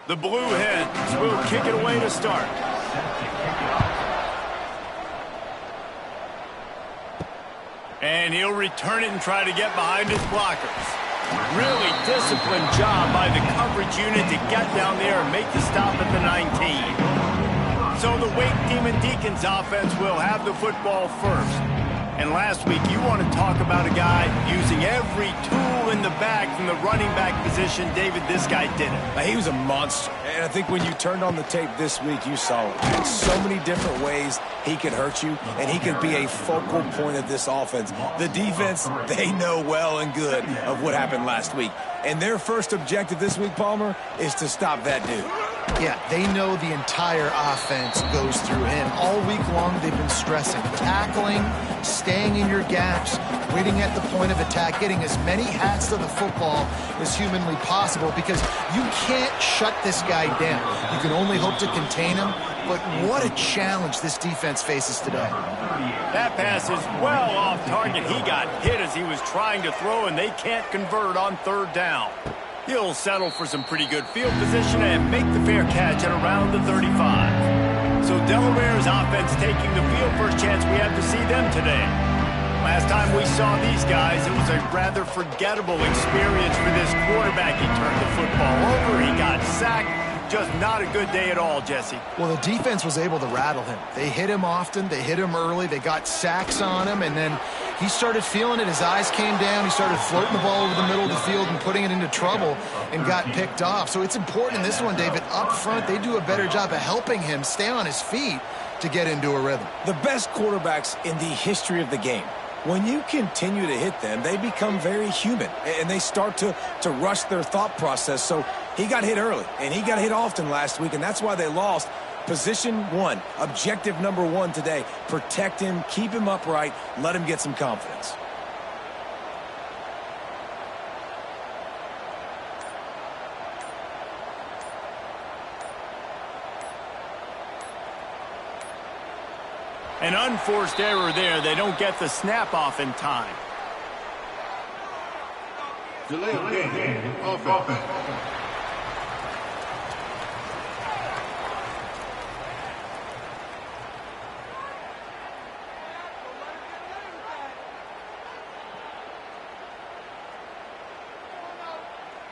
The Blue Hens will kick it away to start. And he'll return it and try to get behind his blockers. Really disciplined job by the coverage unit to get down there and make the stop at the 19. So the Wake Demon Deacons offense will have the football first. And last week, you want to talk about a guy using every tool in the bag from the running back position. David, this guy did it. He was a monster. And I think when you turned on the tape this week, you saw it. In so many different ways he could hurt you, and he could be a focal point of this offense. The defense, they know well and good of what happened last week. And their first objective this week, Palmer, is to stop that dude. Yeah, they know the entire offense goes through him. All week long, they've been stressing tackling, staying in your gaps, waiting at the point of attack, getting as many hats to the football as humanly possible, because you can't shut this guy down. You can only hope to contain him, but what a challenge this defense faces today. That pass is well off target. He got hit as he was trying to throw, and they can't convert on third down. He'll settle for some pretty good field position and make the fair catch at around the 35. So Delaware's offense taking the field. First chance we have to see them today. Last time we saw these guys, it was a rather forgettable experience for this quarterback. He turned the football over, he got sacked. Just not a good day at all, Jesse. Well, the defense was able to rattle him. They hit him often, they hit him early, they got sacks on him, and then he started feeling it. His eyes came down, he started floating the ball over the middle of the field and putting it into trouble and got picked off. So it's important in this one, David, up front, they do a better job of helping him stay on his feet to get into a rhythm. The best quarterbacks in the history of the game, when you continue to hit them, they become very human, and they start to rush their thought process. So he got hit early, and he got hit often last week, and that's why they lost. Position one, objective number one today, protect him, keep him upright, let him get some confidence. An unforced error there. They don't get the snap off in time. Delay of game, offense.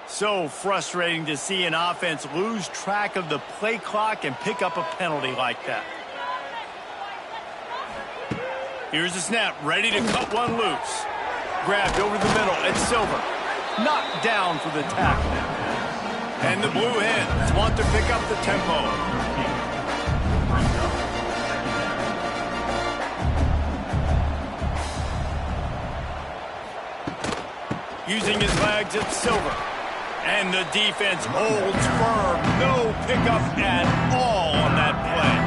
So frustrating to see an offense lose track of the play clock and pick up a penalty like that. Here's the snap, ready to cut one loose. Grabbed over the middle, it's Silver. Knocked down for the tackle. And the Blue Hens want to pick up the tempo. Using his legs, it's Silver. And the defense holds firm. No pickup at all on that play.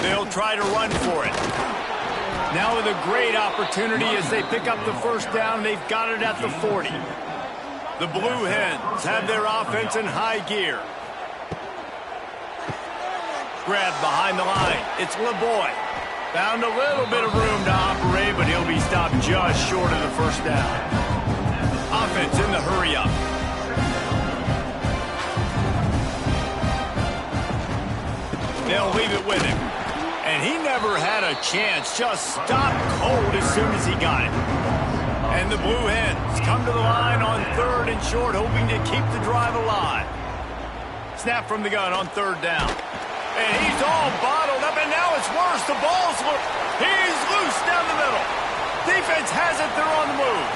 They'll try to run for it. Now with a great opportunity as they pick up the first down. They've got it at the 40. The Blue Hens have their offense in high gear. Grabbed behind the line. It's LeBoy. Found a little bit of room to operate, but he'll be stopped just short of the first down. Offense in the hurry-up. They'll leave it with him. And he never had a chance. Just stopped cold as soon as he got it. And the Blue Hens come to the line on third and short, hoping to keep the drive alive. Snap from the gun on third down. And he's all bottled up, and now it's worse. The ball's loose. He's loose down the middle. Defense has it. They're on the move.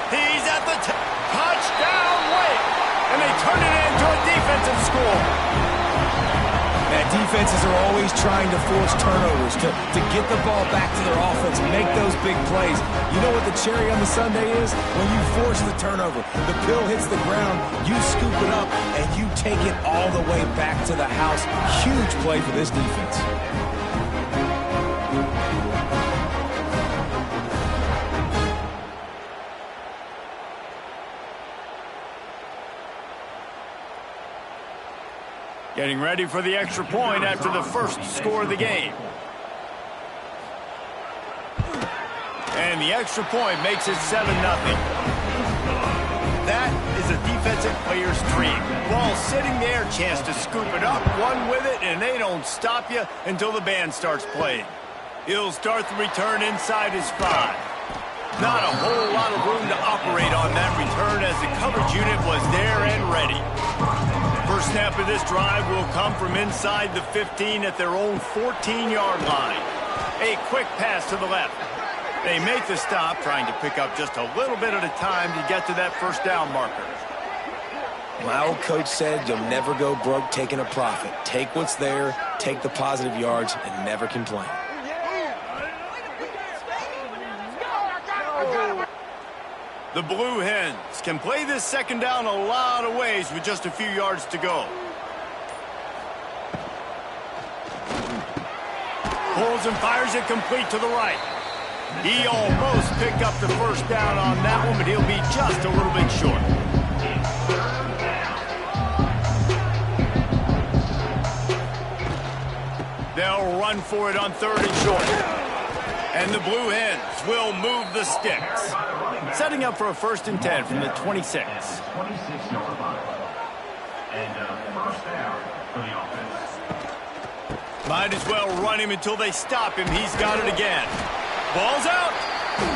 He's at the touchdown Wake. And they turn it into a defensive score. Man, defenses are always trying to force turnovers to get the ball back to their offense, make those big plays. You know what the cherry on the sundae is? When you force the turnover, the pill hits the ground, you scoop it up, and you take it all the way back to the house. Huge play for this defense. Getting ready for the extra point after the first score of the game. And the extra point makes it 7-0. That is a defensive player's dream. Ball sitting there, chance to scoop it up, run with it, and they don't stop you until the band starts playing. He'll start the return inside his 5. Not a whole lot of room to operate on that return as the coverage unit was there and ready. First snap of this drive will come from inside the 15 at their own 14-yard line. A quick pass to the left. They make the stop, trying to pick up just a little bit at a time to get to that first down marker. My old coach said you'll never go broke taking a profit. Take what's there, take the positive yards, and never complain. The Blue Hens can play this second down a lot of ways with just a few yards to go. Pulls and fires it complete to the right. He almost picked up the first down on that one, but he'll be just a little bit short. They'll run for it on 3rd and short. And the Blue Hens will move the sticks. Setting up for a 1st and 10 from the 26. Might as well run him until they stop him. He's got it again. Ball's out.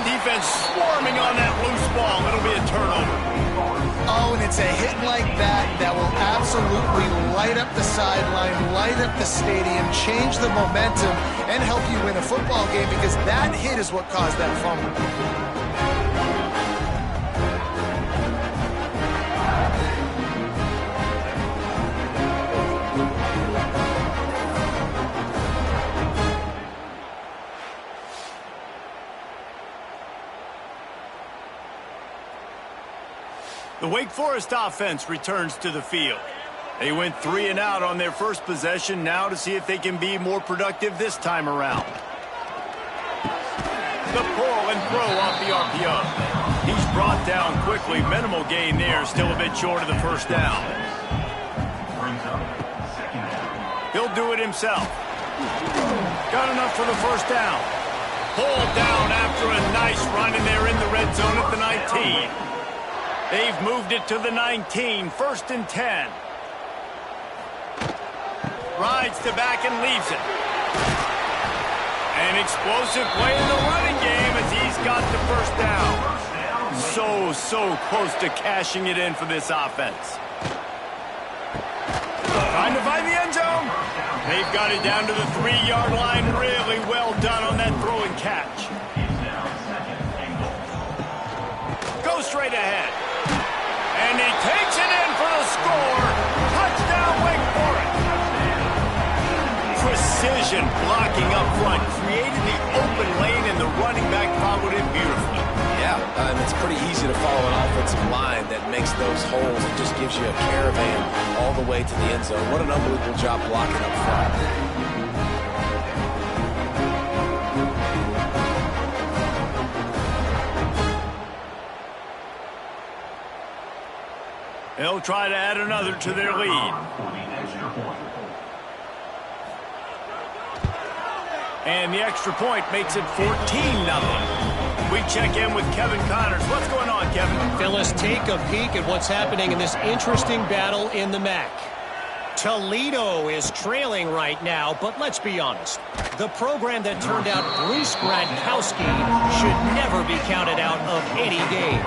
Defense swarming on that loose ball. It'll be a turnover. Oh, and it's a hit like that will absolutely light up the sideline, light up the stadium, change the momentum, and help you win a football game, because that hit is what caused that fumble. The Wake Forest offense returns to the field. They went 3 and out on their first possession, now to see if they can be more productive this time around. The pull and throw off the RPO. He's brought down quickly. Minimal gain there, still a bit short of the first down. He'll do it himself. Got enough for the first down. Pulled down after a nice run, and they're in the red zone at the 19. They've moved it to the 19, 1st and 10. Rides to back and leaves it. An explosive play in the running game as he's got the first down. So close to cashing it in for this offense. Trying to find the end zone. They've got it down to the 3-yard line. Really well done on that throw and catch. Go straight ahead. And he takes it in for the score. Touchdown, Wake Forest. Precision blocking up front. Created the open lane, and the running back followed it beautifully. Yeah, it's pretty easy to follow an offensive line that makes those holes and just gives you a caravan all the way to the end zone. What an unbelievable job blocking up front. They'll try to add another to their lead. And the extra point makes it 14-0. We check in with Kevin Connors. What's going on, Kevin? Phyllis, take a peek at what's happening in this interesting battle in the MAC. Toledo is trailing right now, but let's be honest. The program that turned out Bruce Gradkowski should never be counted out of any game.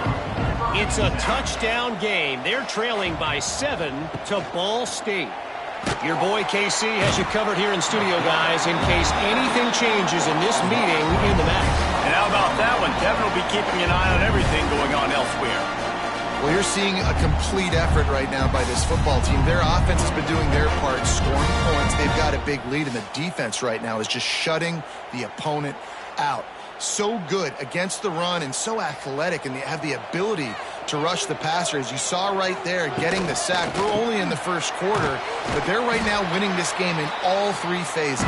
It's a touchdown game. They're trailing by 7 to Ball State. Your boy KC has you covered here in studio, guys, in case anything changes in this meeting in the MAC. And how about that one? Kevin will be keeping an eye on everything going on elsewhere. Well, you're seeing a complete effort right now by this football team. Their offense has been doing their part, scoring points. They've got a big lead, and the defense right now is just shutting the opponent out. So good against the run and so athletic, and they have the ability to rush the passer. As you saw right there, getting the sack. We're only in the first quarter, but they're right now winning this game in all 3 phases.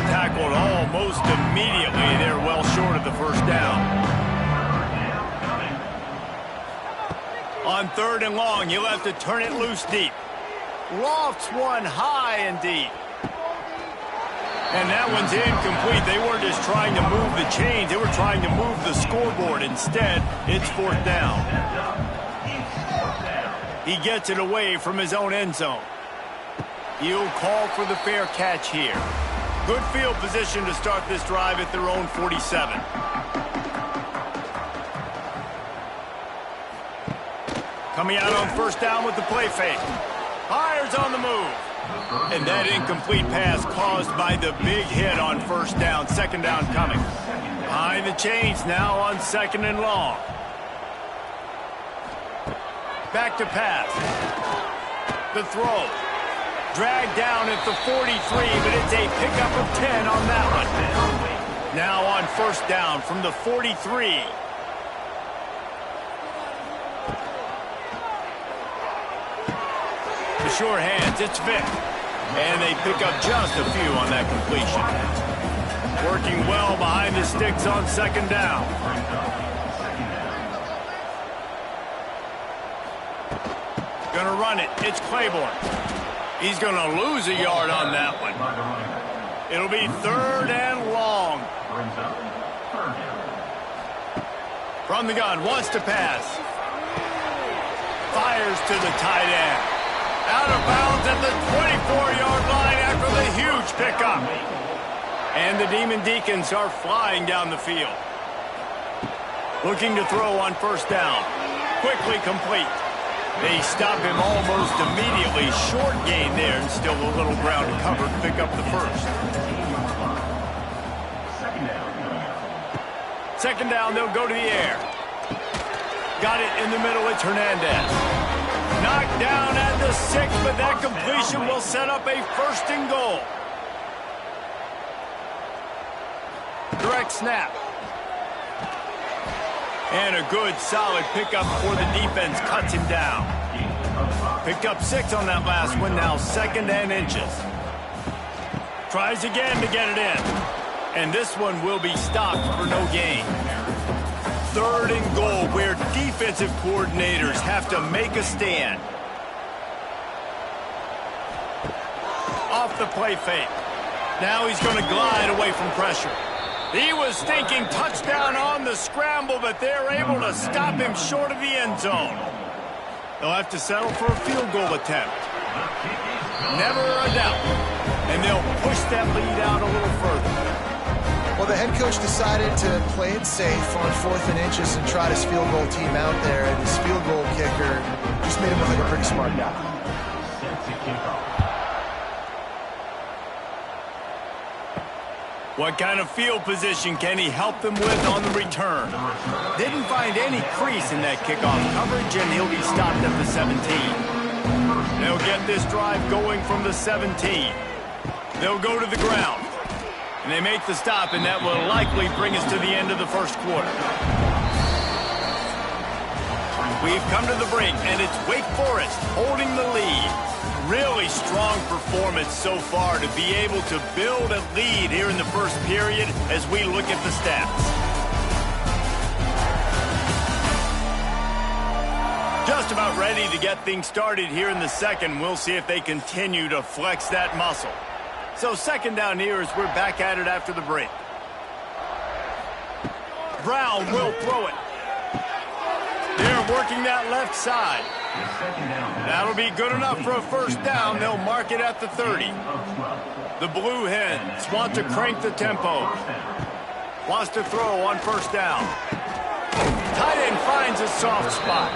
Tackled almost immediately. They're well short of the first down. On 3rd and long, you'll have to turn it loose deep. Lofts one high and deep. And that one's incomplete. They weren't just trying to move the chains. They were trying to move the scoreboard. Instead, it's 4th down. He gets it away from his own end zone. He'll call for the fair catch here. Good field position to start this drive at their own 47. Coming out on 1st down with the play fake. Fires on the move. And that incomplete pass caused by the big hit on 1st down. 2nd down coming. Behind the chains now on 2nd and long. Back to pass. The throw. Dragged down at the 43, but it's a pickup of 10 on that one. Now on 1st down from the 43. The sure hands, it's Vic. And they pick up just a few on that completion. Working well behind the sticks on 2nd down. Gonna run it. It's Claiborne. He's gonna lose a yard on that one. It'll be 3rd and long. From the gun, wants to pass. Fires to the tight end. Out of bounds at the 24-yard line after the huge pickup. And the Demon Deacons are flying down the field. Looking to throw on 1st down. Quickly complete. They stop him almost immediately. Short gain there, and still a little ground to cover to pick up the 1st. 2nd down, they'll go to the air. Got it in the middle, it's Hernandez. Knocked down at the 6, but that completion will set up a 1st and goal. Direct snap. And a good, solid pickup before the defense cuts him down. Picked up 6 on that last one, now 2nd and inches. Tries again to get it in. And this one will be stopped for no gain. 3rd and goal, where defensive coordinators have to make a stand. Off the play fake. Now he's going to glide away from pressure. He was thinking touchdown on the scramble, but they're able to stop him short of the end zone. They'll have to settle for a field goal attempt. Never a doubt. And they'll push that lead out a little further. Well, the head coach decided to play it safe on 4th and inches and trot his field goal team out there, and his field goal kicker just made him look like a pretty smart guy. What kind of field position can he help them with on the return? Didn't find any crease in that kickoff coverage, and he'll be stopped at the 17. They'll get this drive going from the 17. They'll go to the ground. And they make the stop, and that will likely bring us to the end of the 1st quarter. We've come to the break, and it's Wake Forest holding the lead. Really strong performance so far to be able to build a lead here in the 1st period as we look at the stats. Just about ready to get things started here in the 2nd. We'll see if they continue to flex that muscle. So 2nd down here as we're back at it after the break. Brown will throw it. They're working that left side. That'll be good enough for a 1st down. They'll mark it at the 30. The Blue Hens want to crank the tempo. Wants to throw on 1st down. Tight end finds a soft spot.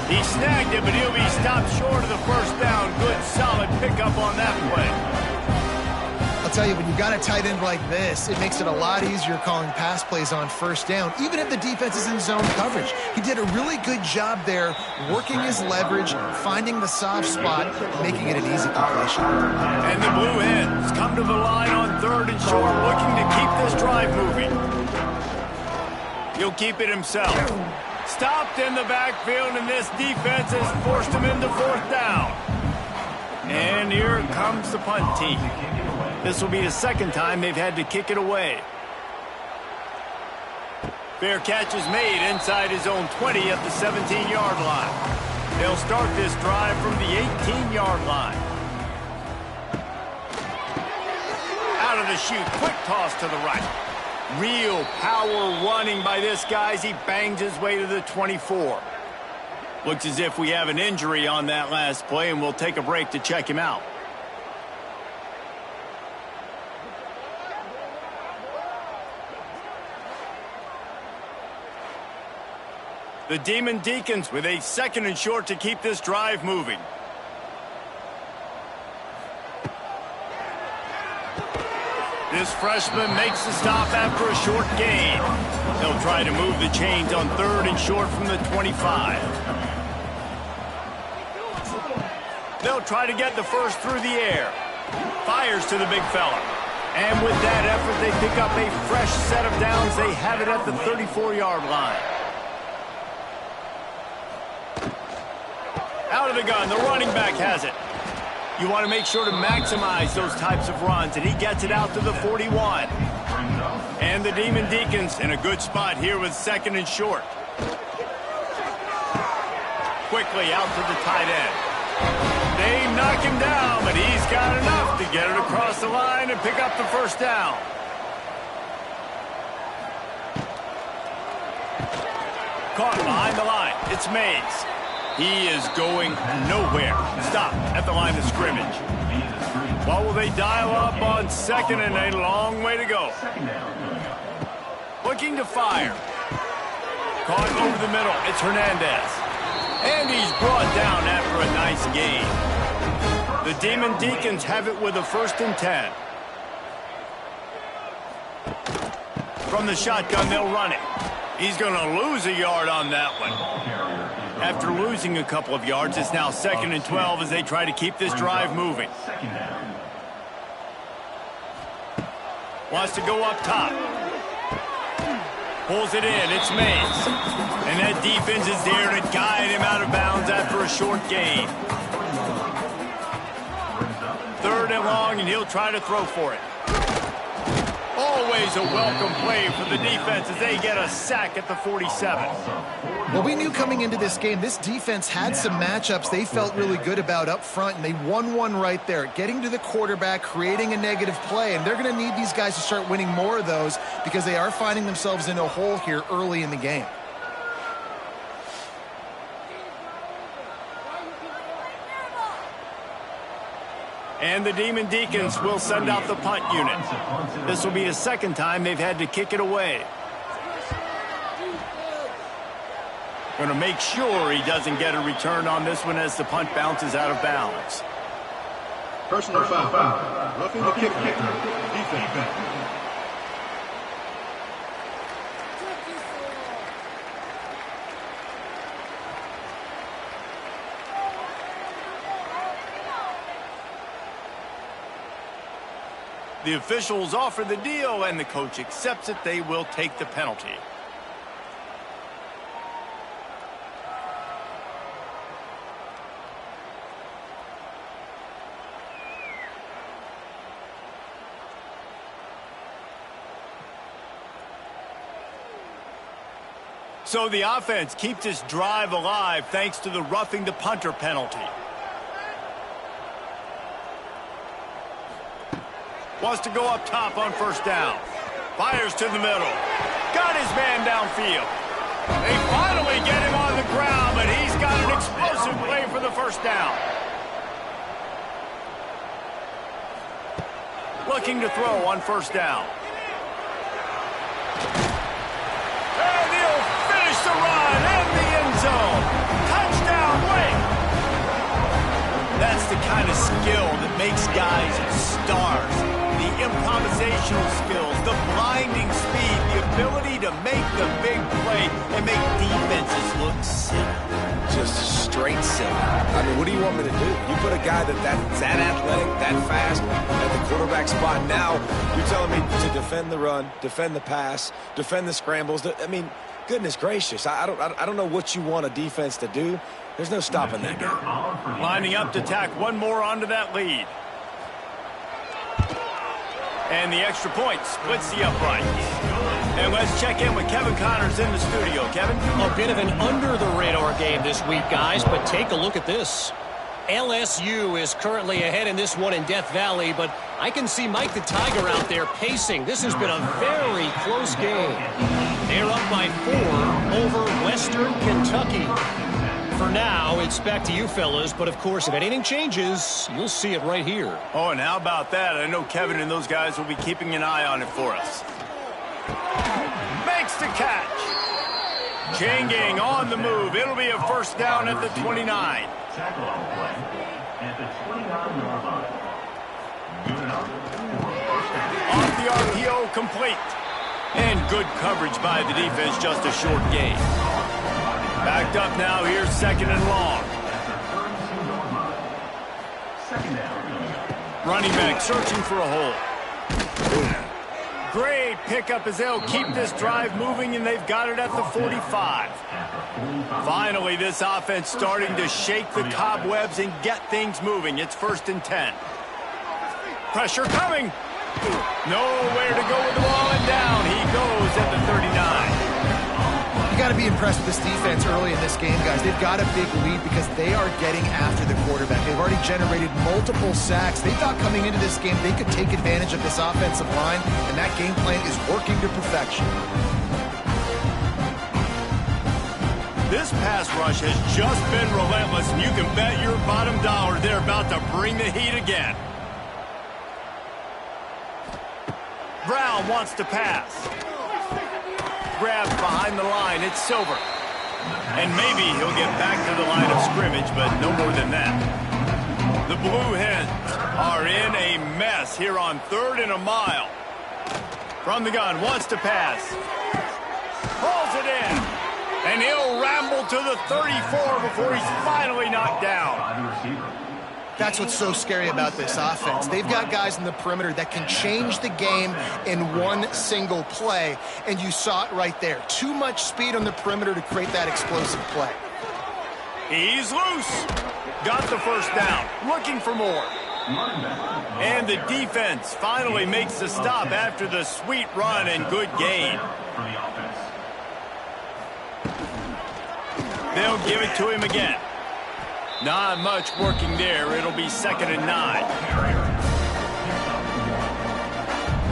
He snagged it, but he'll be stopped short of the 1st down. Good, solid pickup on that play. I'll tell you, when you got a tight end like this, it makes it a lot easier calling pass plays on 1st down, even if the defense is in zone coverage. He did a really good job there, working his leverage, finding the soft spot, making it an easy completion. And the Blue Hens come to the line on 3rd and short, looking to keep this drive moving. He'll keep it himself. Stopped in the backfield, and this defense has forced him into 4th down. And here comes the punt team. This will be the 2nd time they've had to kick it away. Fair catch is made inside his own 20 at the 17-yard line. They'll start this drive from the 18-yard line. Out out of the chute. Quick toss to the right. Real power running by this guy as he bangs his way to the 24. Looks as if we have an injury on that last play, and we'll take a break to check him out. The Demon Deacons with a 2nd and short to keep this drive moving. This freshman makes the stop after a short gain. They'll try to move the chains on 3rd and short from the 25. They'll try to get the first through the air. Fires to the big fella. And with that effort, they pick up a fresh set of downs. They have it at the 34-yard line. Out of the gun, the running back has it. You want to make sure to maximize those types of runs, and he gets it out to the 41. And the Demon Deacons in a good spot here with 2nd and short. Quickly out to the tight end. They knock him down, but he's got enough to get it across the line and pick up the first down. Caught behind the line. It's Mays. He is going nowhere. Stop at the line of scrimmage. What will they dial up on 2nd and a long way to go? Looking to fire. Caught over the middle. It's Hernandez. And he's brought down after a nice gain. The Demon Deacons have it with a 1st and 10. From the shotgun, they'll run it. He's going to lose a yard on that one. After losing a couple of yards, it's now 2nd and 12 as they try to keep this drive moving. Wants to go up top. Pulls it in. It's Mays. And that defense is there to guide him out of bounds after a short gain. 3rd and long, and he'll try to throw for it. Always a welcome play for the defense as they get a sack at the 47. Well, we knew coming into this game, this defense had some matchups they felt really good about up front, and they won one right there, getting to the quarterback, creating a negative play, and they're going to need these guys to start winning more of those because they are finding themselves in a hole here early in the game. And the Demon Deacons will send out the punt unit. This will be the 2nd time they've had to kick it away. Going to make sure he doesn't get a return on this one as the punt bounces out of bounds. Personal foul. Roughing the kicker. Defense. The officials offer the deal, and the coach accepts it. They will take the penalty. So the offense keeps this drive alive thanks to the roughing the punter penalty. Wants to go up top on 1st down. Fires to the middle. Got his man downfield. They finally get him on the ground, but he's got an explosive play for the 1st down. Looking to throw on 1st down. And he'll finish the run in the end zone. Touchdown Wake. That's the kind of skill that makes guys stars. The improvisational skills, the blinding speed, the ability to make the big play and make defenses look silly. Just straight silly. I mean, what do you want me to do? You put a guy that's that athletic, that fast, at the quarterback spot. Now you're telling me to defend the run, defend the pass, defend the scrambles. I mean, goodness gracious. I don't know what you want a defense to do. There's no stopping that guy. Lining up to tack one more onto that lead. And the extra point splits the uprights. And let's check in with Kevin Connors in the studio. Kevin? A bit of an under-the-radar game this week, guys, but take a look at this. LSU is currently ahead in this one in Death Valley, but I can see Mike the Tiger out there pacing. This has been a very close game. They're up by 4 over Western Kentucky. For now, it's back to you fellas, but of course, if anything changes, you'll see it right here. Oh, and how about that? I know Kevin and those guys will be keeping an eye on it for us. Makes the catch. Chain gang on the move. It'll be a first down at the 29. Tackle on the play at the 29-yard line. Good enough. Off the RPO, complete. And good coverage by the defense, just a short gain. Backed up now, here's second and long. Second down. Running back searching for a hole. Great pickup as they'll keep this drive moving, and they've got it at the 45. Finally, this offense starting to shake the cobwebs and get things moving. It's 1st and 10. Pressure coming. Nowhere to go with the ball, and down he goes at the 39. You got to be impressed with this defense early in this game, guys. They've got a big lead because they are getting after the quarterback. They've already generated multiple sacks. They thought coming into this game they could take advantage of this offensive line, and that game plan is working to perfection. This pass rush has just been relentless, and you can bet your bottom dollar they're about to bring the heat again. Brown wants to pass. Grabs behind the line. It's Silver. And maybe he'll get back to the line of scrimmage, but no more than that. The Blue Hens are in a mess here on 3rd and a mile. From the gun, wants to pass. Pulls it in. And he'll ramble to the 34 before he's finally knocked down. That's what's so scary about this offense. They've got guys in the perimeter that can change the game in one single play, and you saw it right there. Too much speed on the perimeter to create that explosive play. He's loose. Got the first down. Looking for more. And the defense finally makes the stop after the sweet run and good gain. They'll give it to him again. Not much working there. It'll be 2nd and 9.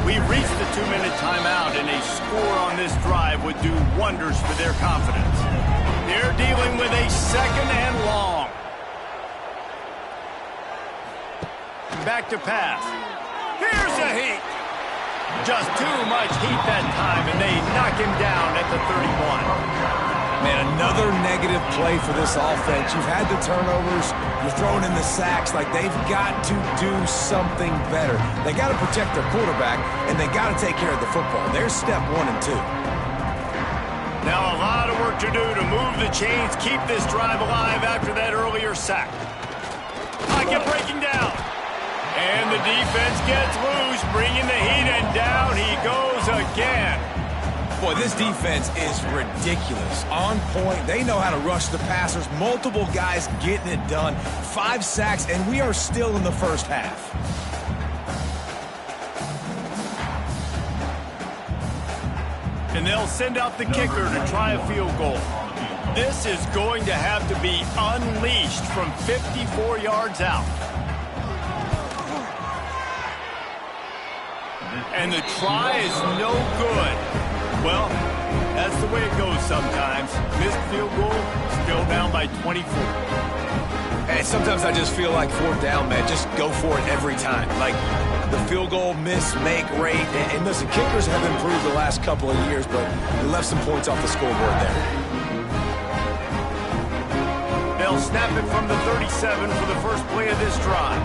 We've reached the 2-minute timeout, and a score on this drive would do wonders for their confidence. They're dealing with a 2nd and long. Back to pass. Here's a heat. Just too much heat that time, and they knock him down at the 31. Man, another negative play for this offense. You've had the turnovers. You're throwing in the sacks. Like, they've got to do something better. They got to protect their quarterback, and they got to take care of the football. There's step 1 and 2. Now a lot of work to do to move the chains, keep this drive alive after that earlier sack. Pocket breaking down. And the defense gets loose, bringing the heat, and down he goes again. Boy, this defense is ridiculous. On point. They know how to rush the passers. Multiple guys getting it done. 5 sacks, and we are still in the first half. And they'll send out the kicker to try a field goal. This is going to have to be unleashed from 54 yards out. And the try is no good. Well, that's the way it goes sometimes. Missed field goal, still down by 24. And sometimes I just feel like 4th down, man. Just go for it every time. Like, the field goal miss, make rate. And listen, kickers have improved the last couple of years, but they left some points off the scoreboard there. They'll snap it from the 37 for the first play of this drive.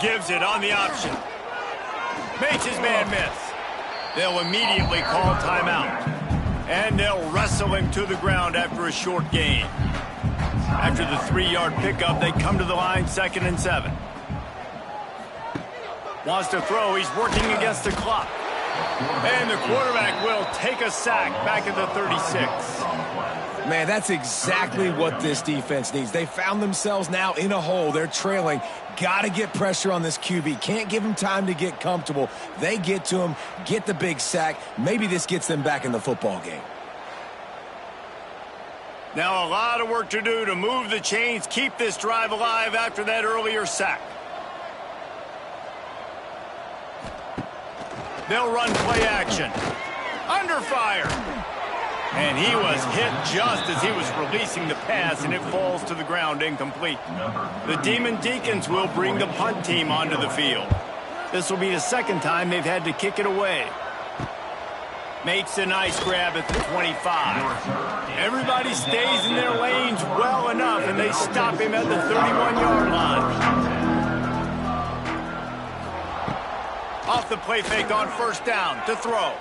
Gives it on the option. Makes his man miss. They'll immediately call timeout. And they'll wrestle him to the ground after a short gain. After the 3-yard pickup, they come to the line 2nd and 7. Wants to throw. He's working against the clock. And the quarterback will take a sack back at the 36. Man, that's exactly what this defense needs. They found themselves now in a hole. They're trailing. Got to get pressure on this QB. Can't give him time to get comfortable. They get to him, get the big sack. Maybe this gets them back in the football game. Now a lot of work to do to move the chains, keep this drive alive after that earlier sack. They'll run play action. Under fire. And he was hit just as he was releasing the pass, and it falls to the ground incomplete. The Demon Deacons will bring the punt team onto the field. This will be the second time they've had to kick it away. Makes a nice grab at the 25. Everybody stays in their lanes well enough, and they stop him at the 31-yard line. Off the play fake on first down to throw.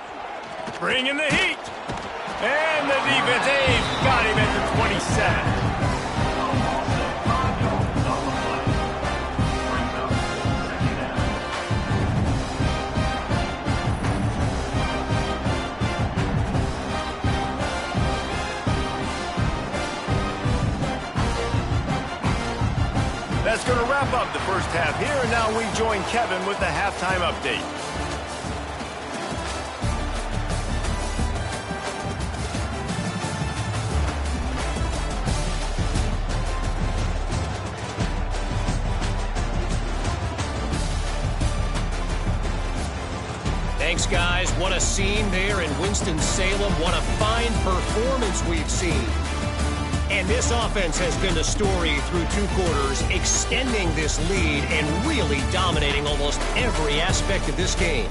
Bring in the heat. And the defense, they've got him at the 27. That's going to wrap up the first half here, and now we join Kevin with the halftime update. Thanks, guys. What a scene there in Winston-Salem. What a fine performance we've seen. And this offense has been the story through 2 quarters, extending this lead and really dominating almost every aspect of this game.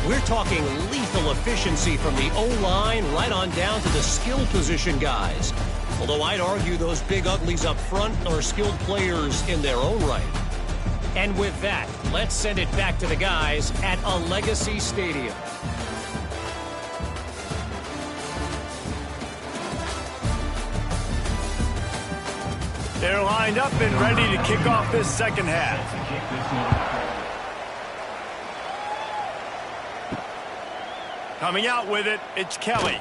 We're talking lethal efficiency from the O-line right on down to the skill position guys. Although I'd argue those big uglies up front are skilled players in their own right. And with that, let's send it back to the guys at a Legacy Stadium. They're lined up and ready to kick off this second half. Coming out with it, it's Kelly.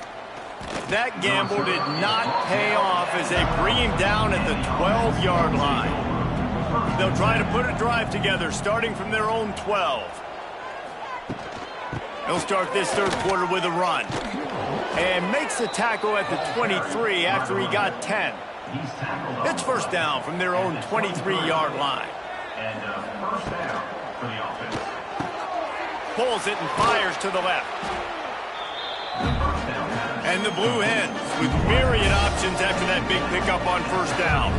That gamble did not pay off as they bring him down at the 12-yard line. They'll try to put a drive together starting from their own 12. He'll start this third quarter with a run. And makes the tackle at the 23 after he got 10. It's first down from their own 23-yard line. And first down for the offense. Pulls it and fires to the left. And the Blue Hens with myriad options after that big pickup on first down.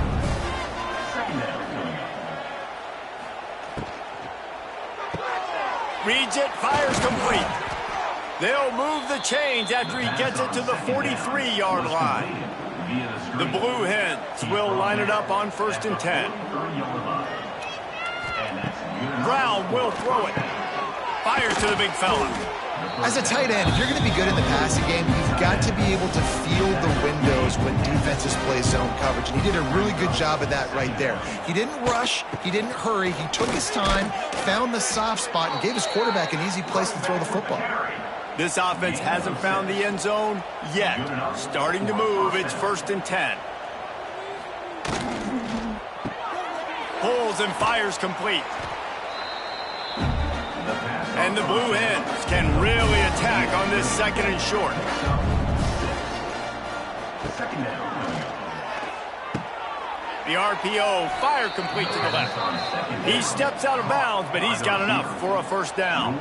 Reads it, fires complete. They'll move the chains after he gets it to the 43-yard line. The Blue Hens will line it up on first and 10. Brown will throw it. Fires to the big fella. As a tight end, if you're going to be good in the passing game, you've got to be able to field the windows when defenses play zone coverage. And he did a really good job of that right there. He didn't rush. He didn't hurry. He took his time, found the soft spot, and gave his quarterback an easy place to throw the football. This offense hasn't found the end zone yet. Starting to move, it's first and 10. Pulls and fires complete. And the Blue Hens can really attack on this second and short. The RPO, fire complete to the left. He steps out of bounds, but he's got enough for a first down.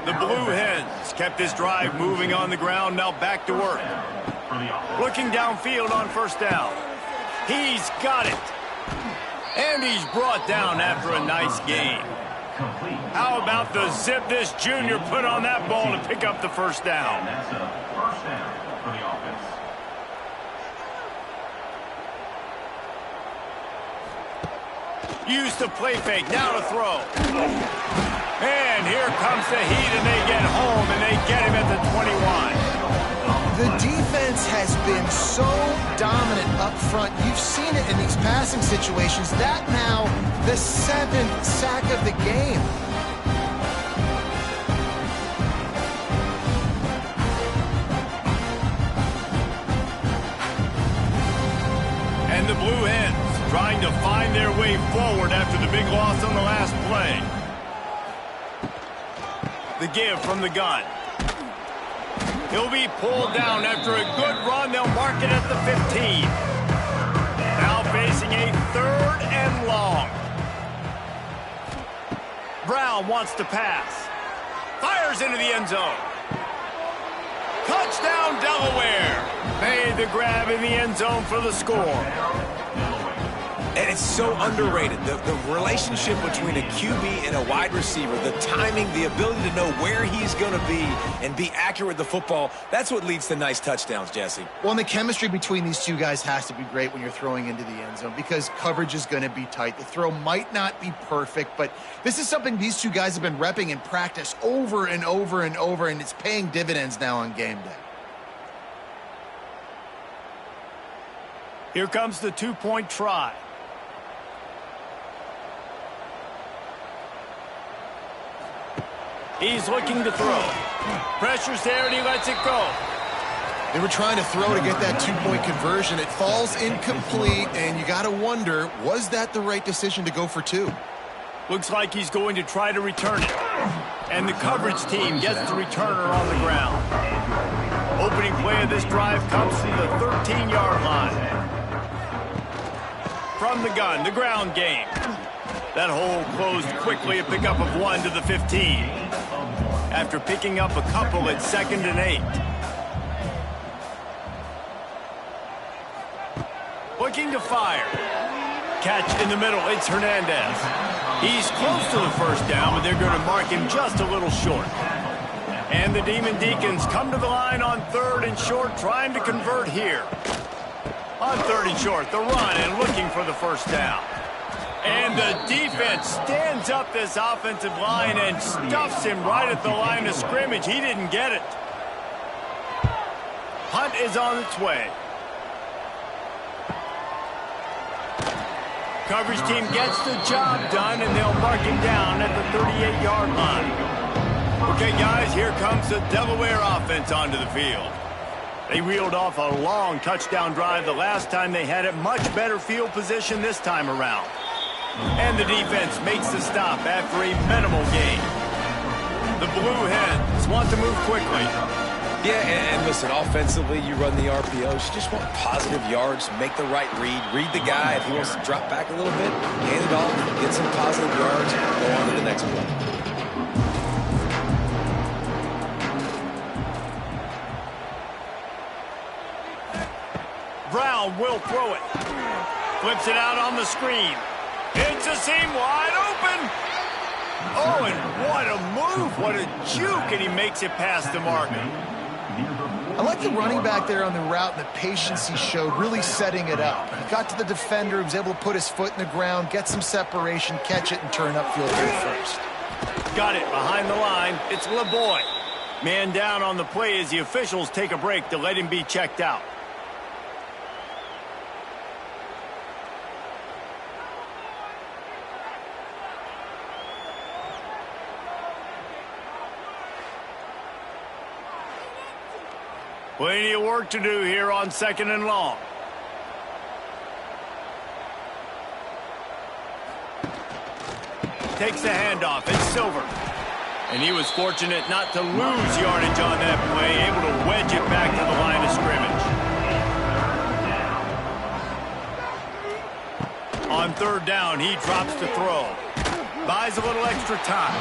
The Blue Hens kept this drive moving on the ground, now back to work. Looking downfield on first down. He's got it. And he's brought down after a nice gain. How about the zip this junior put on that ball to pick up the first down? And that's a first down for the offense. Use the play fake, now to throw. And here comes the heat, and they get home, and they get him at the 21. The defense has been so dominant up front. You've seen it in these passing situations. That now, the 7th sack of the game. And the Blue Hens trying to find their way forward after the big loss on the last play. The give from the gun. He'll be pulled down after a good run. They'll mark it at the 15. facing a 3rd and long. Brown wants to pass. Fires into the end zone. Touchdown, Delaware. Made the grab in the end zone for the score. And it's so underrated. The relationship between a QB and a wide receiver, the timing, the ability to know where he's going to be and be accurate with the football, that's what leads to nice touchdowns, Jesse. Well, and the chemistry between these two guys has to be great when you're throwing into the end zone because coverage is going to be tight. The throw might not be perfect, but this is something these two guys have been repping in practice over and over and over, and it's paying dividends now on game day. Here comes the 2-point try. He's looking to throw. Pressure's there, and he lets it go. They were trying to throw to get that 2-point conversion. It falls incomplete, and you got to wonder, was that the right decision to go for 2? Looks like he's going to try to return it. And the coverage team gets the returner on the ground. Opening play of this drive comes from the 13-yard line. From the gun, the ground game. That hole closed quickly, a pickup of 1 to the 15. After picking up a couple at 2nd and 8. Looking to fire. Catch in the middle, it's Hernandez. He's close to the first down, but they're going to mark him just a little short. And the Demon Deacons come to the line on 3rd and short, trying to convert here. On 3rd and short, the run and looking for the first down. And the defense stands up this offensive line and stuffs him right at the line of scrimmage. He didn't get it. Punt is on its way. Coverage team gets the job done, and they'll mark him down at the 38-yard line. Okay, guys, here comes the Delaware offense onto the field. They reeled off a long touchdown drive the last time they had it. Much better field position this time around. And the defense makes the stop after a minimal gain. The Blue Hens want to move quickly. Yeah, and listen, offensively, you run the RPOs. You just want positive yards, make the right read the guy. If he wants to drop back a little bit, hand it off, get some positive yards, go on to the next play. Brown will throw it. Flips it out on the screen. It's a seam wide open. Oh, and what a move. What a juke. And he makes it past the marker. I like the running back there on the route and the patience he showed, really setting it up. He got to the defender, he was able to put his foot in the ground, get some separation, catch it, and turn upfield here first. Got it behind the line. It's LeBoy. Man down on the play as the officials take a break to let him be checked out. Plenty of work to do here on 2nd and long. Takes the handoff. It's Silver. And he was fortunate not to lose yardage on that play, able to wedge it back to the line of scrimmage. On 3rd down, he drops to throw. Buys a little extra time.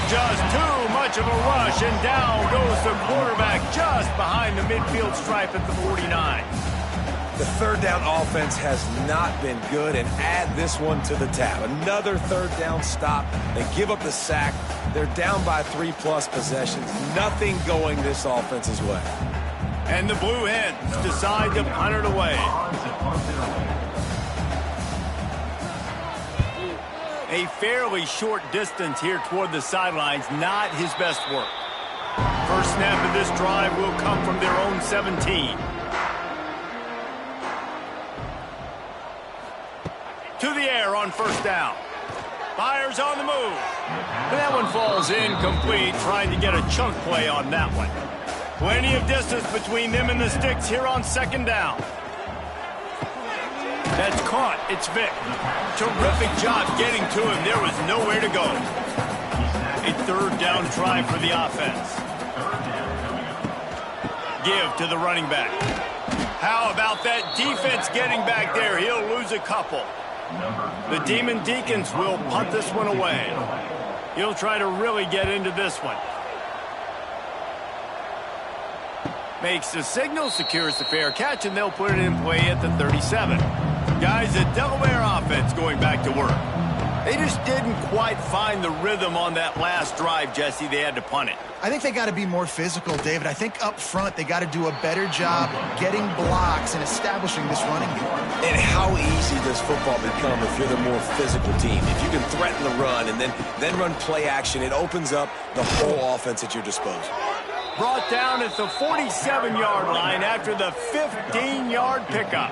Just too much of a rush, and down goes the quarterback just behind the midfield stripe at the 49. The 3rd down offense has not been good, and add this one to the tab. Another 3rd down stop. They give up the sack. They're down by 3+ possessions. Nothing going this offense's way. And the Blue Hens decide to punt it away. A fairly short distance here toward the sidelines, not his best work. First snap of this drive will come from their own 17. To the air on 1st down. Fires on the move. And that one falls incomplete, trying to get a chunk play on that one. Plenty of distance between them and the sticks here on 2nd down. That's caught. It's Vick. Terrific job getting to him. There was nowhere to go. A 3rd down try for the offense. Give to the running back. How about that defense getting back there? He'll lose a couple. The Demon Deacons will punt this one away. He'll try to really get into this one. Makes the signal, secures the fair catch, and they'll put it in play at the 37. Guys, the Delaware offense going back to work. They just didn't quite find the rhythm on that last drive, Jesse. They had to punt it. I think they got to be more physical, David. I think up front they got to do a better job getting blocks and establishing this running game. And how easy does football become if you're the more physical team? If you can threaten the run and then run play action, it opens up the whole offense at your disposal. Brought down at the 47-yard line after the 15-yard pickup.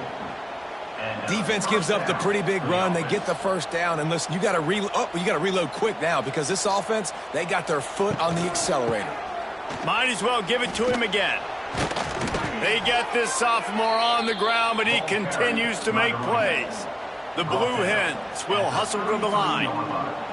Defense gives up the pretty big run. They get the first down. And listen, you got to reload quick now because this offense, they got their foot on the accelerator. Might as well give it to him again. They get this sophomore on the ground, but he continues to make plays. The Blue Hens will hustle to the line.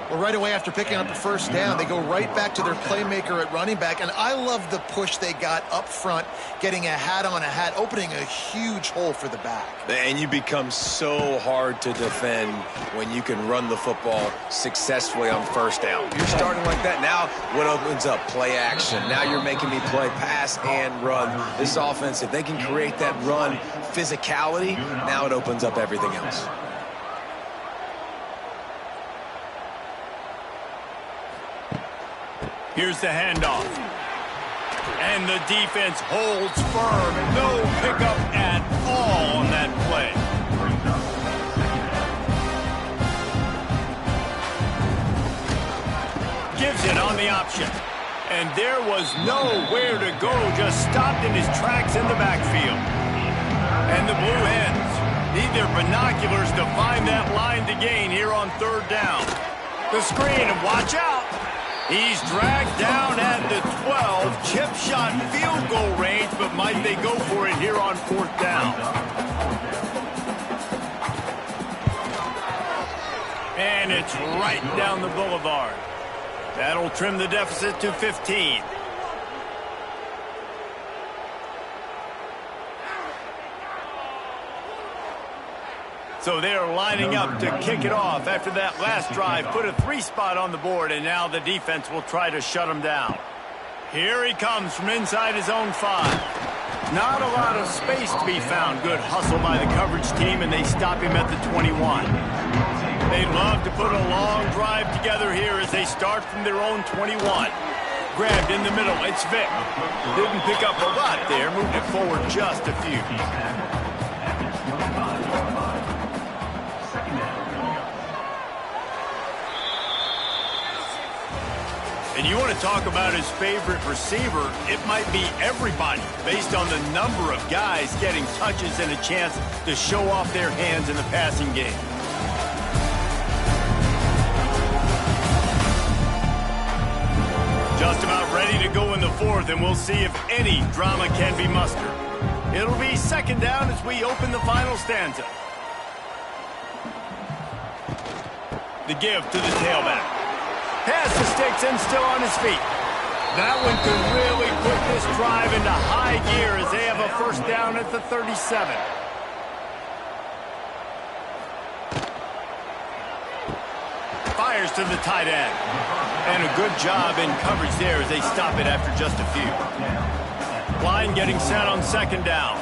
Well, right away after picking up the first down, they go right back to their playmaker at running back. And I love the push they got up front, getting a hat on a hat, opening a huge hole for the back. And you become so hard to defend when you can run the football successfully on first down. You're starting like that. Now what opens up? Play action. Now you're making me play pass and run. This offense, if they can create that run physicality, now it opens up everything else. Here's the handoff. And the defense holds firm. No pickup at all on that play. Gives it on the option. And there was nowhere to go. Just stopped in his tracks in the backfield. And the Blue Hens need their binoculars to find that line to gain here on third down. The screen, and watch out. He's dragged down at the 12, chip shot field goal range, but might they go for it here on fourth down? And it's right down the boulevard. That'll trim the deficit to 15. So they're lining up to kick it off after that last drive. Put a 3-spot on the board, and now the defense will try to shut him down. Here he comes from inside his own 5. Not a lot of space to be found. Good hustle by the coverage team, and they stop him at the 21. They love to put a long drive together here as they start from their own 21. Grabbed in the middle. It's Vic. Didn't pick up a lot there. Moved it forward just a few. And you want to talk about his favorite receiver, it might be everybody based on the number of guys getting touches and a chance to show off their hands in the passing game. Just about ready to go in the fourth, and we'll see if any drama can be mustered. It'll be second down as we open the final stanza. The give to the tailback. Has the sticks and still on his feet. That one could really put this drive into high gear as they have a first down at the 37. Fires to the tight end. And a good job in coverage there as they stop it after just a few. Line getting set on second down.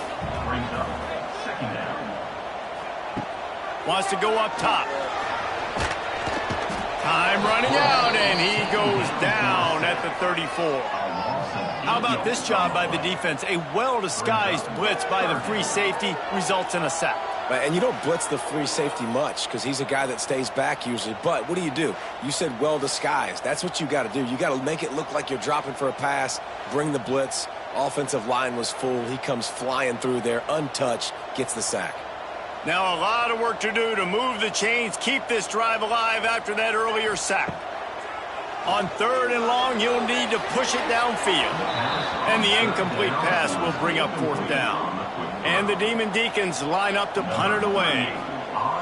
Wants to go up top. Time running out, and he goes down at the 34. How about this job by the defense? A well-disguised blitz by the free safety results in a sack. And you don't blitz the free safety much because he's a guy that stays back usually. But what do? You said well-disguised. That's what you got to do. You got to make it look like you're dropping for a pass, bring the blitz. Offensive line was full. He comes flying through there, untouched, gets the sack. Now a lot of work to do to move the chains, keep this drive alive after that earlier sack. On third and long, he'll need to push it downfield. And the incomplete pass will bring up fourth down. And the Demon Deacons line up to punt it away.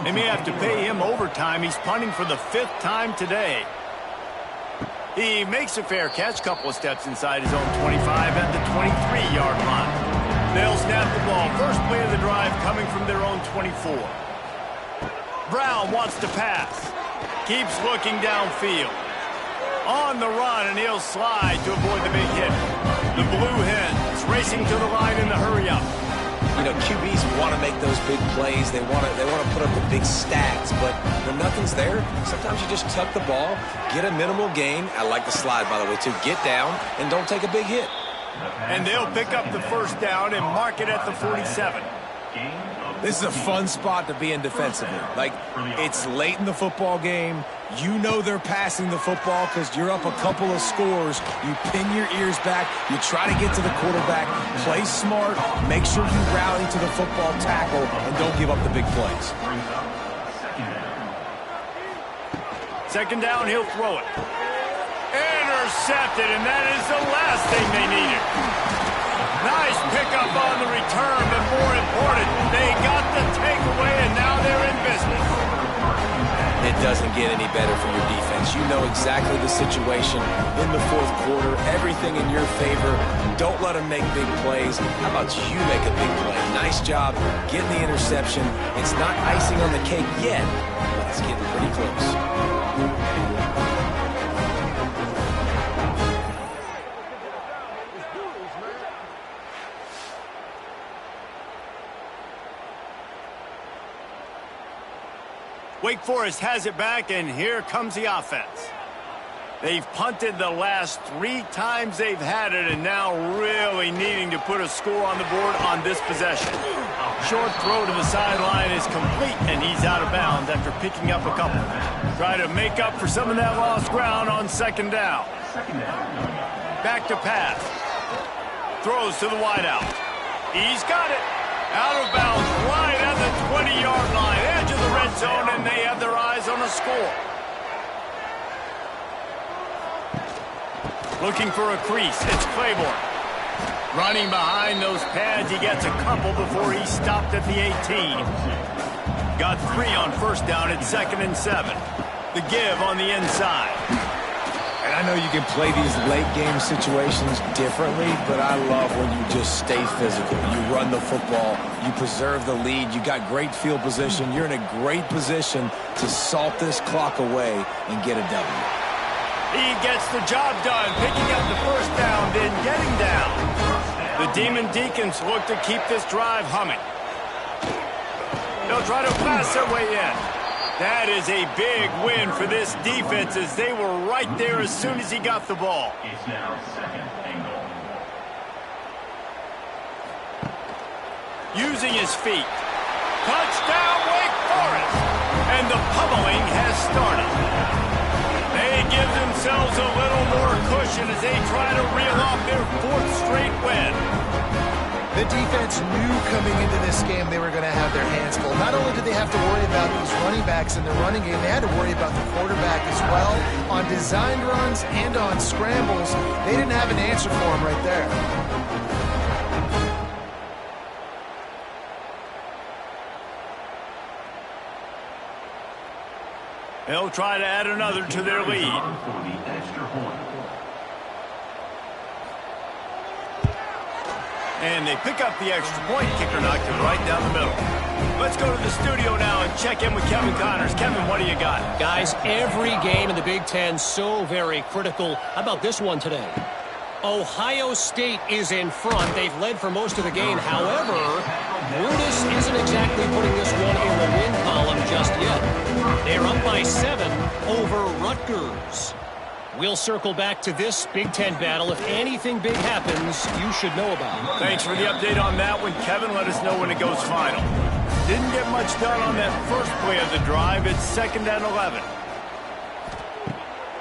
They may have to pay him overtime. He's punting for the 5th time today. He makes a fair catch, couple of steps inside his own 25 at the 23-yard line. They'll snap the ball. First play of the drive coming from their own 24. Brown wants to pass. Keeps looking downfield. On the run, and he'll slide to avoid the big hit. The Blue Hens racing to the line in the hurry-up. You know, QBs want to make those big plays. They want to put up the big stats. But when nothing's there, sometimes you just tuck the ball, get a minimal gain. I like the slide, by the way, too. Get down and don't take a big hit. And they'll pick up the first down and mark it at the 47. This is a fun spot to be in defensively. Like, it's late in the football game. You know they're passing the football because you're up a couple of scores. You pin your ears back. You try to get to the quarterback. Play smart. Make sure you rally to the football tackle and don't give up the big plays. Second down, he'll throw it. Intercepted, and that is the last thing they needed. Nice pickup on the return, but more important, they got the takeaway, and now they're in business. It doesn't get any better for your defense. You know exactly the situation in the fourth quarter, everything in your favor. Don't let them make big plays. How about you make a big play? Nice job getting the interception. It's not icing on the cake yet, but it's getting pretty close. Wake Forest has it back, and here comes the offense. They've punted the last 3 times they've had it, and now really needing to put a score on the board on this possession. Short throw to the sideline is complete, and he's out of bounds after picking up a couple. Try to make up for some of that lost ground on second down. Back to pass. Throws to the wideout. He's got it. Out of bounds right at the 20-yard line. Edge of the red zone, and they have their eyes on the score. Looking for a crease. It's Claiborne. Running behind those pads. He gets a couple before he stopped at the 18. Got 3 on first down. It's 2nd and 7. The give on the inside. And I know you can play these late-game situations differently, but I love when you just stay physical. You run the football. You preserve the lead. You got great field position. You're in a great position to salt this clock away and get a W. He gets the job done, picking up the first down, then getting down. The Demon Deacons look to keep this drive humming. They'll try to pass their way in. That is a big win for this defense as they were right there as soon as he got the ball. It's now 2nd and goal. Using his feet. Touchdown, Wake Forest! And the pummeling has started. They give themselves a little more cushion as they try to reel off their 4th straight win. The defense knew coming into this game they were going to have their hands full. Not only did they have to worry about these running backs in the running game, they had to worry about the quarterback as well. On designed runs and on scrambles, they didn't have an answer for him right there. They'll try to add another to their lead. For the extra point. And they pick up the extra point. Kicker knocked it right down the middle. Let's go to the studio now and check in with Kevin Connors. Kevin, what do you got? Guys, every game in the Big Ten so very critical. How about this one today? Ohio State is in front. They've led for most of the game. However, Brutus isn't exactly putting this one in the win column just yet. They're up by 7 over Rutgers. We'll circle back to this Big Ten battle. If anything big happens, you should know about it. Thanks for the update on that one, Kevin. Let us know when it goes final. Didn't get much done on that first play of the drive. It's 2nd and 11.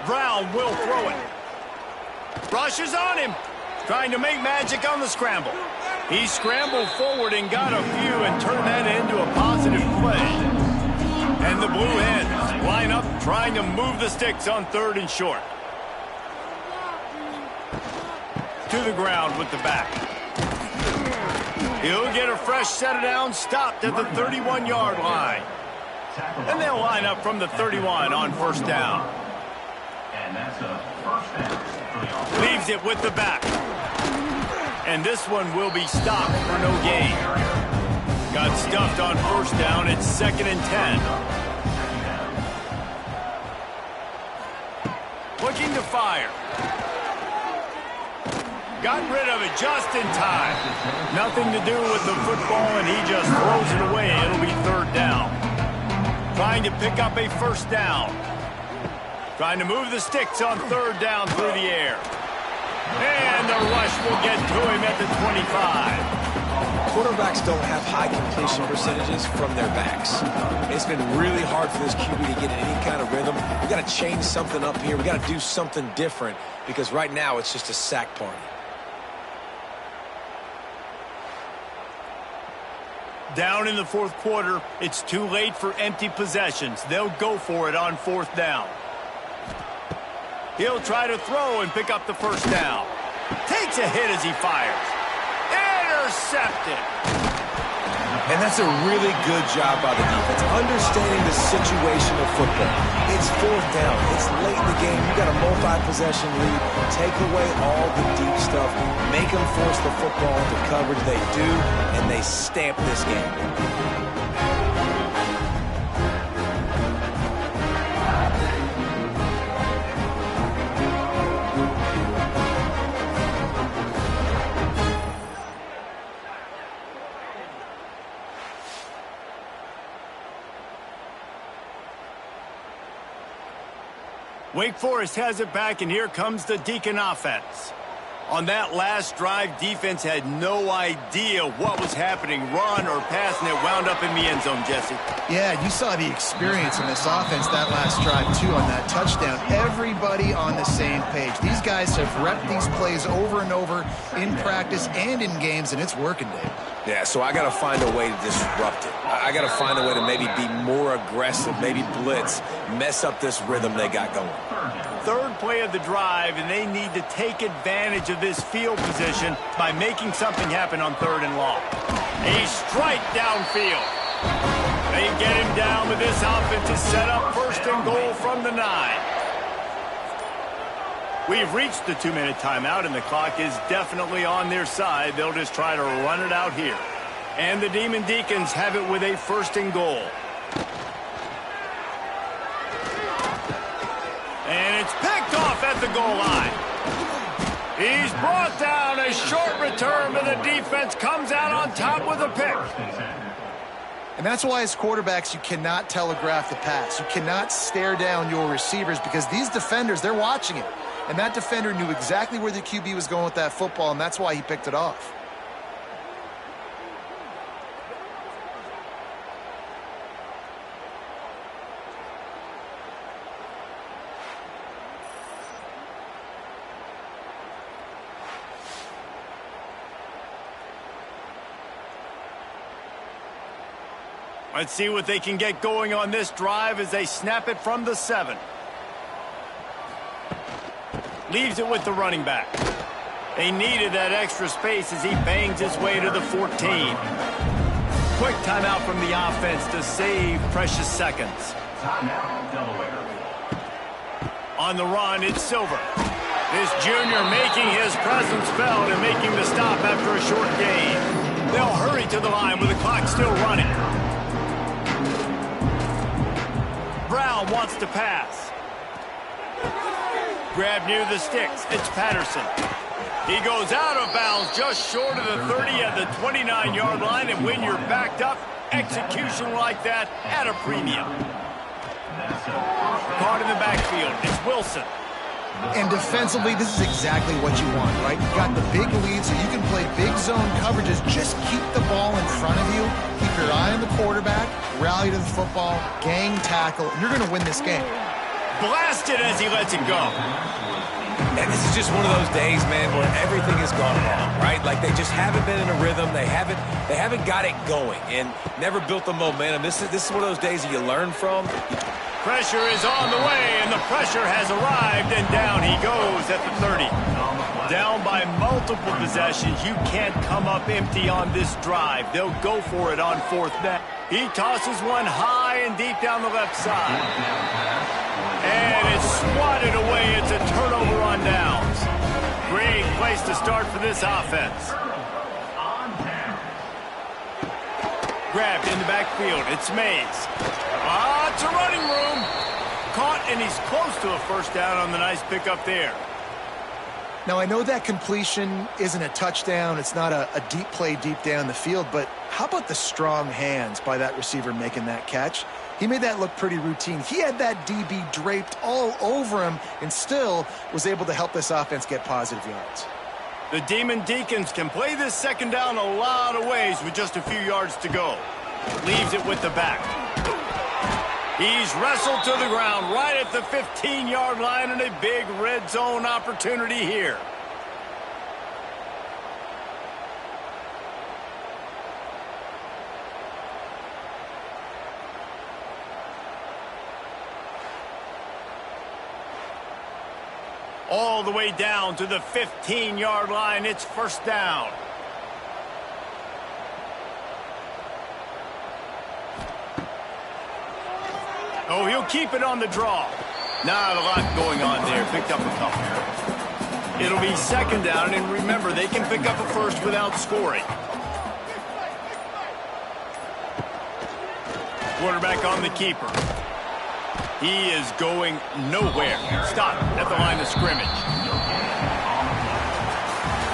Brown will throw it. Rushes on him. Trying to make magic on the scramble. He scrambled forward and got a few and turned that into a positive play. And the Blue Hens line up trying to move the sticks on 3rd and short. To the ground with the back. He'll get a fresh set of downs, stopped at the 31-yard line. And they'll line up from the 31 on first down. And that's a first down. Leaves it with the back. And this one will be stopped for no gain. Got stuffed on first down. It's 2nd and 10. Looking to fire. Got rid of it just in time. Nothing to do with the football, and he just throws it away. It'll be 3rd down. Trying to pick up a first down. Trying to move the sticks on 3rd down through the air. And the rush will get to him at the 25. Quarterbacks don't have high completion percentages from their backs. It's been really hard for this QB to get in any kind of rhythm. We got to change something up here. We got to do something different because right now it's just a sack party. Down in the 4th quarter, it's too late for empty possessions. They'll go for it on 4th down. He'll try to throw and pick up the first down. Takes a hit as he fires. Intercepted. And that's a really good job by the defense, understanding the situation of football. It's 4th down. It's late in the game. You got a multi-possession lead. Take away all the deep stuff. Make them force the football into coverage. They do, and they stamp this game. Wake Forest has it back, and here comes the Deacon offense. On that last drive, defense had no idea what was happening, run or pass, and it wound up in the end zone, Jesse. Yeah, you saw the experience in this offense that last drive, too, on that touchdown. Everybody on the same page. These guys have repped these plays over and over in practice and in games, and it's working, Dave. Yeah, so I got to find a way to disrupt it. I got to find a way to maybe be more aggressive, maybe blitz, mess up this rhythm they got going. 3rd play of the drive, and they need to take advantage of this field position by making something happen on 3rd and long. A strike downfield. They get him down with this offense to set up 1st and goal from the 9. We've reached the 2-minute timeout, and the clock is definitely on their side. They'll just try to run it out here. And the Demon Deacons have it with a 1st and goal. And it's picked off at the goal line. He's brought down. A short return, but the defense comes out on top with a pick. And that's why as quarterbacks, you cannot telegraph the pass. You cannot stare down your receivers because these defenders, they're watching it. And that defender knew exactly where the QB was going with that football, and that's why he picked it off. Let's see what they can get going on this drive as they snap it from the 7. Leaves it with the running back. They needed that extra space as he bangs his way to the 14. Quick timeout from the offense to save precious seconds. Timeout, Delaware. On the run, it's Silver. This junior making his presence felt and making the stop after a short gain. They'll hurry to the line with the clock still running. Brown wants to pass. Grab near the sticks. It's Patterson. He goes out of bounds just short of the 30 at the 29-yard line, and when you're backed up, execution like that at a premium. Caught in the backfield. It's Wilson. And defensively, this is exactly what you want, right? You got the big lead, so you can play big zone coverages. Just keep the ball in front of you. Keep your eye on the quarterback. Rally to the football. Gang tackle. And you're going to win this game. Blasted as he lets it go. And this is just one of those days, man, where everything has gone wrong, right? Like they just haven't been in a rhythm. They haven't got it going and never built the momentum. This is one of those days that you learn from. Pressure is on the way, and the pressure has arrived, and down he goes at the 30. Down by multiple possessions. You can't come up empty on this drive. They'll go for it on 4th down. He tosses one high and deep down the left side. And it's swatted away. It's a turnover on downs. Great place place to start for this offense. Grabbed in the backfield. It's Mays. It's a running room. Caught, and he's close to a first down on the nice pickup there. Now, I know that completion isn't a touchdown. It's not a deep play deep down the field, but how about the strong hands by that receiver making that catch? He made that look pretty routine. He had that DB draped all over him and still was able to help this offense get positive yards. The Demon Deacons can play this second down a lot of ways with just a few yards to go. Leaves it with the back. He's wrestled to the ground right at the 15-yard line, and a big red zone opportunity here. All the way down to the 15-yard line. It's first down. Oh, he'll keep it on the draw. Not a lot going on there. Picked up a couple. It'll be second down, and remember, they can pick up a first without scoring. Quarterback on the keeper. He is going nowhere. Stop at the line of scrimmage.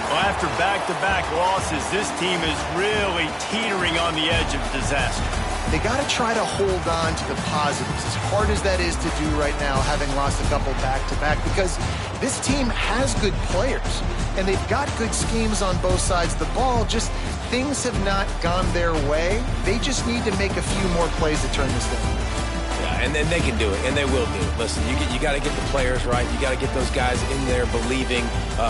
Well, after back-to-back losses, this team is really teetering on the edge of disaster. They got to try to hold on to the positives, as hard as that is to do right now, having lost a couple back-to-back, because this team has good players, and they've got good schemes on both sides of the ball. Just things have not gone their way. They just need to make a few more plays to turn this thing. Yeah, and then they can do it, and they will do it. Listen, you got to get the players right. You got to get those guys in there believing.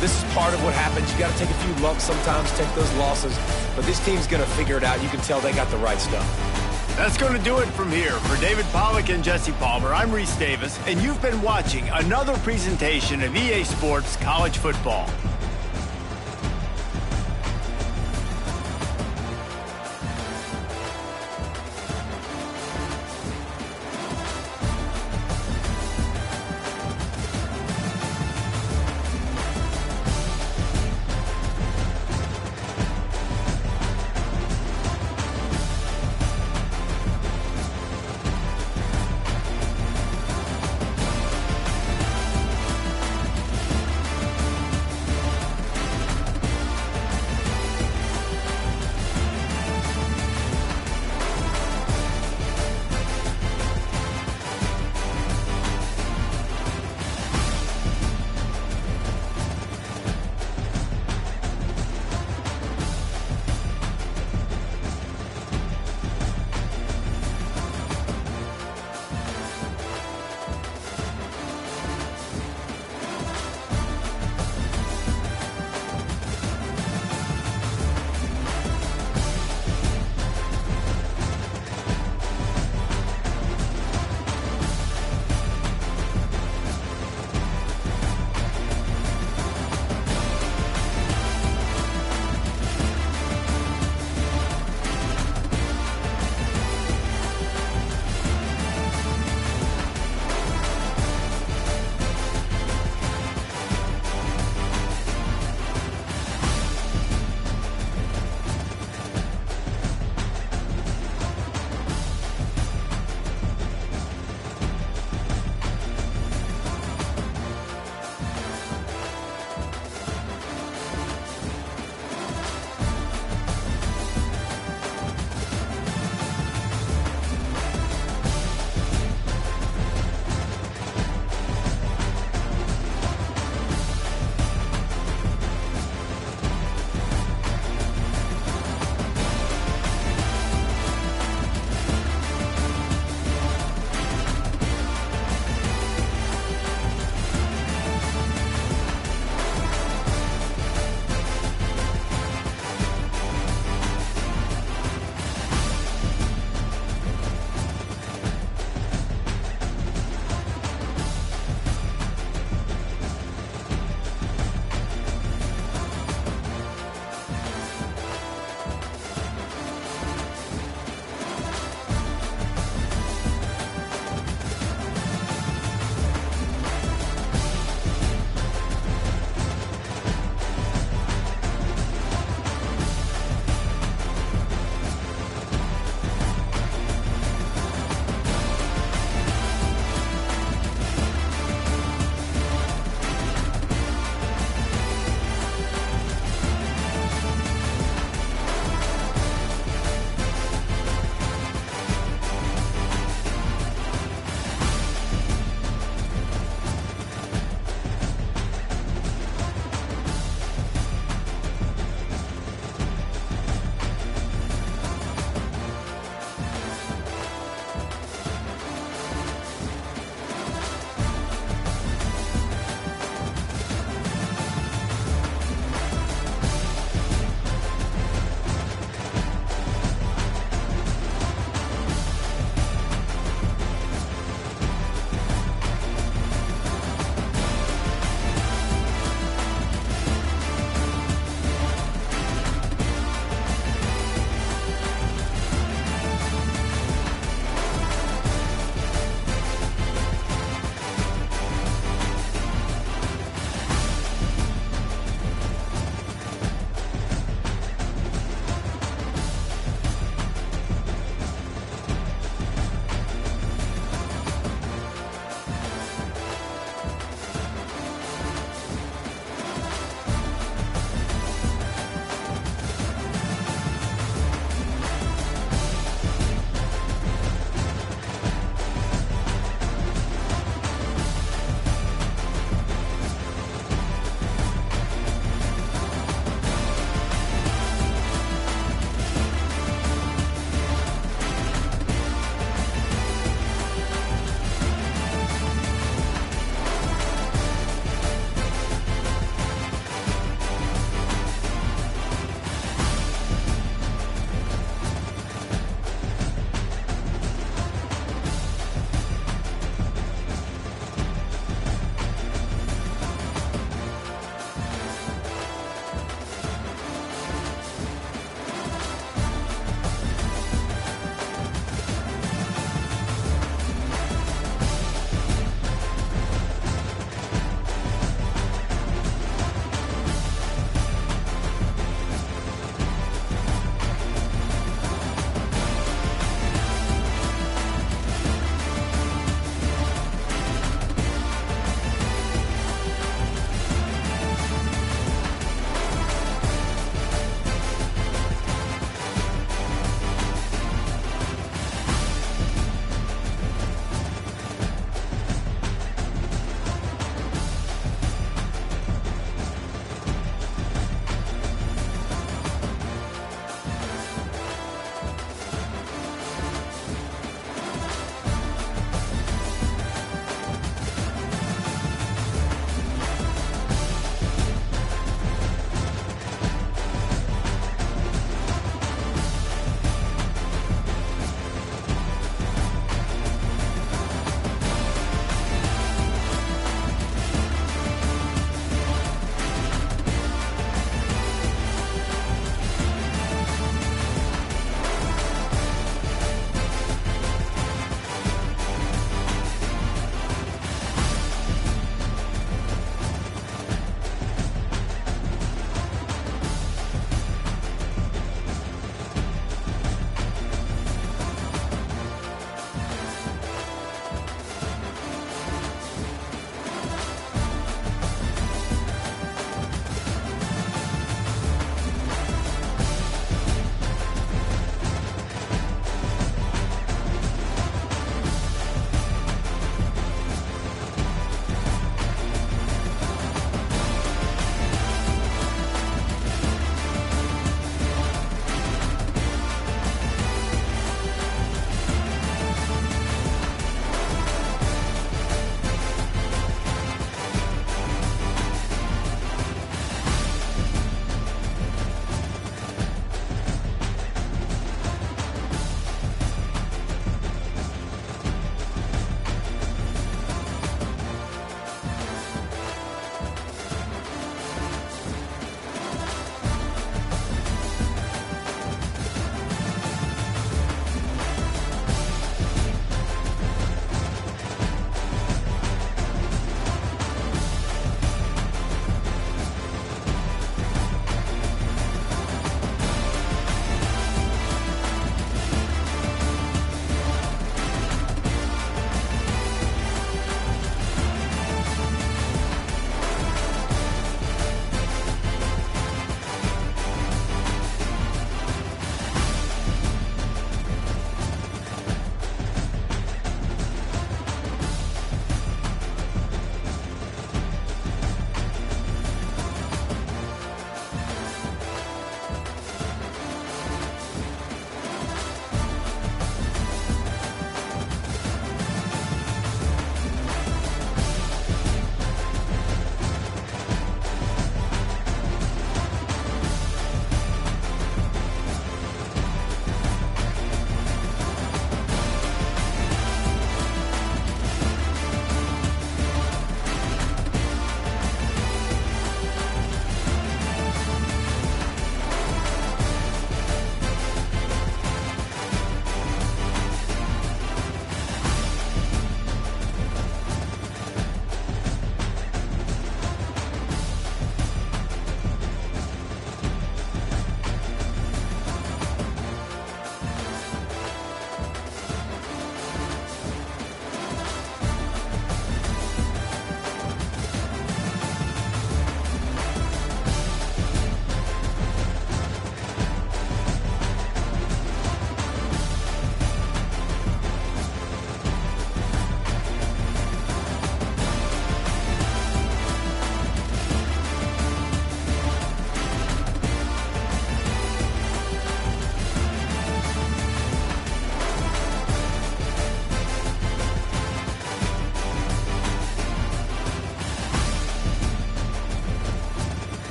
This is part of what happens. You got to take a few lumps sometimes, take those losses. But this team's going to figure it out. You can tell they got the right stuff. That's going to do it from here. For David Pollack and Jesse Palmer, I'm Reese Davis, and you've been watching another presentation of EA Sports College Football.